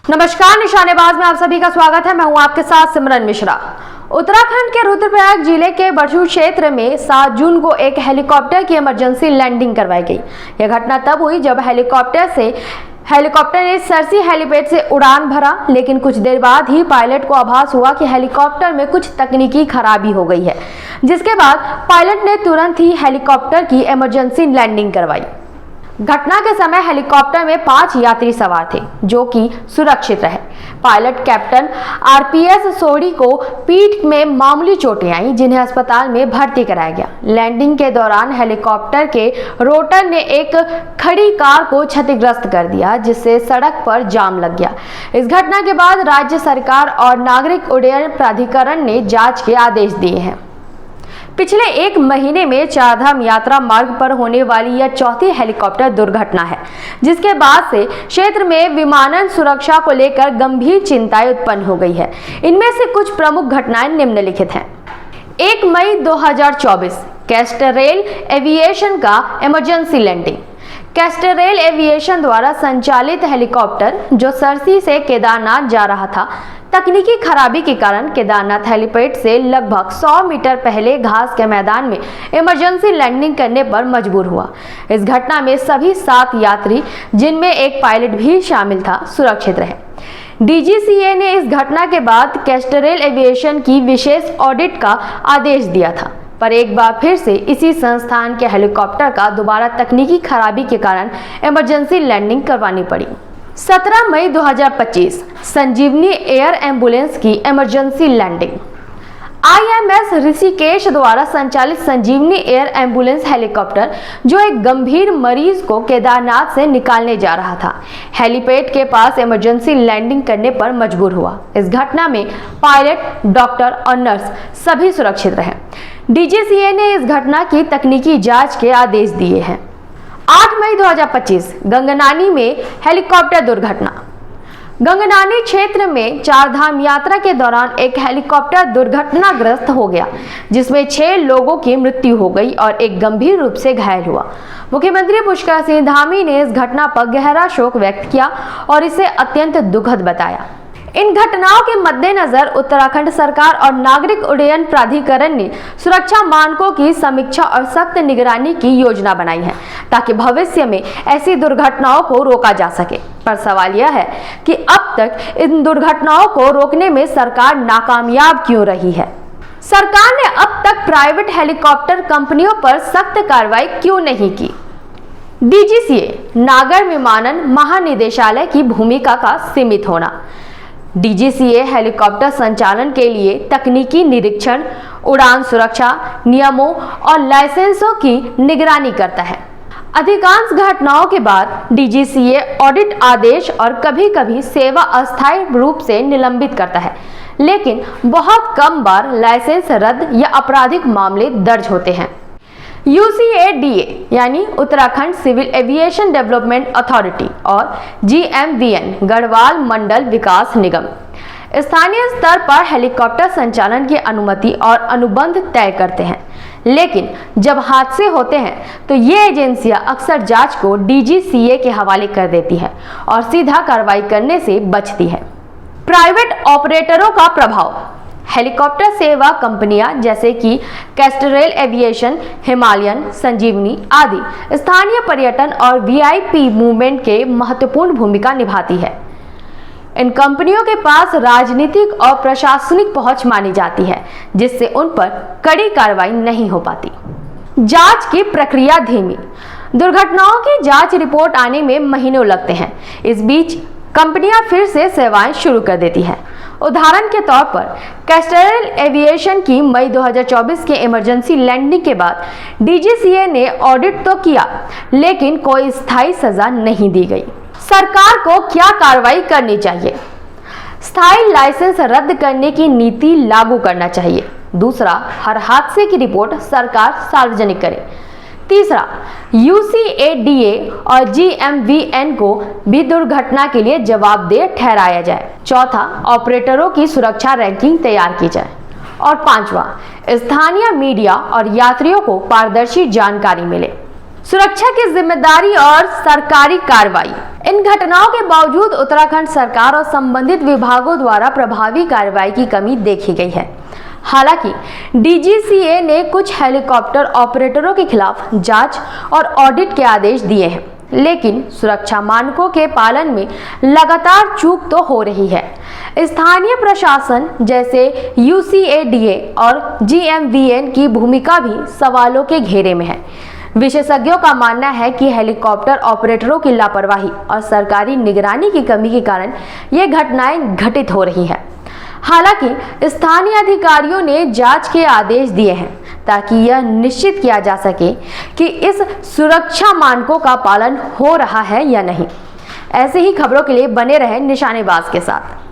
नमस्कार, निशानेबाज में आप सभी का स्वागत है। मैं हूं आपके साथ सिमरन मिश्रा। उत्तराखंड के रुद्रप्रयाग जिले के बरछू क्षेत्र में 7 जून को एक हेलीकॉप्टर की इमरजेंसी लैंडिंग करवाई गई। यह घटना तब हुई जब हेलीकॉप्टर ने सरसी हेलीपैड से उड़ान भरा, लेकिन कुछ देर बाद ही पायलट को आभास हुआ कि हेलीकॉप्टर में कुछ तकनीकी खराबी हो गई है, जिसके बाद पायलट ने तुरंत ही हेलीकॉप्टर की इमरजेंसी लैंडिंग करवाई। घटना के समय हेलीकॉप्टर में 5 यात्री सवार थे, जो कि सुरक्षित रहे। पायलट कैप्टन आरपीएस सोडी को पीठ में मामूली चोटें आईं, जिन्हें अस्पताल में भर्ती कराया गया। लैंडिंग के दौरान हेलीकॉप्टर के रोटर ने एक खड़ी कार को क्षतिग्रस्त कर दिया, जिससे सड़क पर जाम लग गया। इस घटना के बाद राज्य सरकार और नागरिक उड्डयन प्राधिकरण ने जांच के आदेश दिए हैं। पिछले 1 महीने में चारधाम यात्रा मार्ग पर होने वाली यह चौथी हेलीकॉप्टर दुर्घटना है, जिसके बाद से क्षेत्र में विमानन सुरक्षा को लेकर गंभीर चिंताएं उत्पन्न हो गई है। इनमें से कुछ प्रमुख घटनाएं निम्नलिखित हैं। 1 मई 2024 कैस्टरेल एविएशन का इमरजेंसी लैंडिंग। कैस्टरेल एविएशन द्वारा संचालित हेलीकॉप्टर जो सरसी से केदारनाथ जा रहा था, तकनीकी खराबी के कारण केदारनाथ हेलीपैड से लगभग 100 मीटर पहले घास के मैदान में इमरजेंसी लैंडिंग करने पर मजबूर हुआ। इस घटना में सभी 7 यात्री, जिनमें एक पायलट भी शामिल था, सुरक्षित रहे। डीजीसीए ने इस घटना के बाद कैस्टरेल एविएशन की विशेष ऑडिट का आदेश दिया था, पर एक बार फिर से इसी संस्थान के हेलीकॉप्टर का दोबारा तकनीकी खराबी के कारण इमरजेंसी लैंडिंग करवानी पड़ी। 17 मई 2025 संजीवनी एयर एम्बुलेंस की इमरजेंसी लैंडिंग। आईएमएस ऋषिकेश द्वारा संचालित संजीवनी एयर एम्बुलेंस हेलीकॉप्टर, जो एक गंभीर मरीज को केदारनाथ से निकालने जा रहा था, हेलीपैड के पास इमरजेंसी लैंडिंग करने पर मजबूर हुआ। इस घटना में पायलट, डॉक्टर और नर्स सभी सुरक्षित रहे। डीजीसीए ने इस घटना की तकनीकी जांच के आदेश दिए हैं। 8 मई 2025 गंगनानी में हेलीकॉप्टर दुर्घटना। गंगनानी क्षेत्र में चारधाम यात्रा के दौरान एक हेलीकॉप्टर दुर्घटनाग्रस्त हो गया, जिसमें 6 लोगों की मृत्यु हो गई और एक गंभीर रूप से घायल हुआ। मुख्यमंत्री पुष्कर सिंह धामी ने इस घटना पर गहरा शोक व्यक्त किया और इसे अत्यंत दुखद बताया। इन घटनाओं के मद्देनजर उत्तराखंड सरकार और नागरिक उड्डयन प्राधिकरण ने सुरक्षा मानकों की समीक्षा और सख्त निगरानी की योजना बनाई है, ताकि भविष्य में ऐसी दुर्घटनाओं को रोका जा सके। पर सवाल यह है कि अब तक इन दुर्घटनाओं को रोकने में सरकार नाकामयाब क्यों रही है? सरकार ने अब तक प्राइवेट हेलीकॉप्टर कंपनियों पर सख्त कार्रवाई क्यों नहीं की? डीजीसीए, नागर विमानन महानिदेशालय की भूमिका का सीमित होना। डीजीसीए हेलीकॉप्टर संचालन के लिए तकनीकी निरीक्षण, उड़ान सुरक्षा नियमों और लाइसेंसों की निगरानी करता है। अधिकांश घटनाओं के बाद डीजीसीए ऑडिट आदेश और कभी-कभी सेवा अस्थायी रूप से निलंबित करता है, लेकिन बहुत कम बार लाइसेंस रद्द या आपराधिक मामले दर्ज होते हैं। यूसीएडीए यानी Uttarakhand civil aviation development authority और जीएमवीएन गढ़वाल मंडल विकास निगम स्थानीय स्तर पर हेलीकॉप्टर संचालन की अनुमति और अनुबंध तय करते हैं, लेकिन जब हादसे होते हैं तो ये एजेंसियां अक्सर जांच को डीजीसीए के हवाले कर देती है और सीधा कार्रवाई करने से बचती है। प्राइवेट ऑपरेटरों का प्रभाव। हेलीकॉप्टर सेवा कंपनियां जैसे कि कैस्टरेल एविएशन, हिमालयन, संजीवनी आदि स्थानीय पर्यटन और वीआईपी मूवमेंट के महत्वपूर्ण भूमिका निभाती है। इन कंपनियों के पास राजनीतिक और प्रशासनिक पहुंच मानी जाती है, जिससे उन पर कड़ी कार्रवाई नहीं हो पाती। जांच की प्रक्रिया धीमी। दुर्घटनाओं की जांच रिपोर्ट आने में महीनों लगते हैं। इस बीच कंपनियां फिर से सेवाएं शुरू कर देती हैं। उदाहरण के तौर पर कैस्टरेल एविएशन की मई 2024 के इमरजेंसी लैंडिंग के बाद डीजीसीए ने ऑडिट तो किया, लेकिन कोई स्थायी सजा नहीं दी गई। सरकार को क्या कार्रवाई करनी चाहिए? स्थायी लाइसेंस रद्द करने की नीति लागू करना चाहिए। दूसरा, हर हादसे की रिपोर्ट सरकार सार्वजनिक करे। तीसरा, यूसीएडीए और जीएमवीएन को भी दुर्घटना के लिए जवाबदेह ठहराया जाए। चौथा, ऑपरेटरों की सुरक्षा रैंकिंग तैयार की जाए। और पांचवा, स्थानीय मीडिया और यात्रियों को पारदर्शी जानकारी मिले। सुरक्षा की जिम्मेदारी और सरकारी कार्रवाई। इन घटनाओं के बावजूद उत्तराखंड सरकार और संबंधित विभागों द्वारा प्रभावी कार्रवाई की कमी देखी गई है। हालांकि डीजीसीए ने कुछ हेलीकॉप्टर ऑपरेटरों के खिलाफ जांच और ऑडिट के आदेश दिए हैं, लेकिन सुरक्षा मानकों के पालन में लगातार चूक तो हो रही है। स्थानीय प्रशासन जैसे यूसीएडीए और जीएमवीएन की भूमिका भी सवालों के घेरे में है। विशेषज्ञों का मानना है कि हेलीकॉप्टर ऑपरेटरों की लापरवाही और सरकारी निगरानी की कमी के कारण ये घटनाएं घटित हो रही है। हालांकि स्थानीय अधिकारियों ने जांच के आदेश दिए हैं ताकि यह निश्चित किया जा सके कि इस सुरक्षा मानकों का पालन हो रहा है या नहीं। ऐसे ही खबरों के लिए बने रहें निशानेबाज के साथ।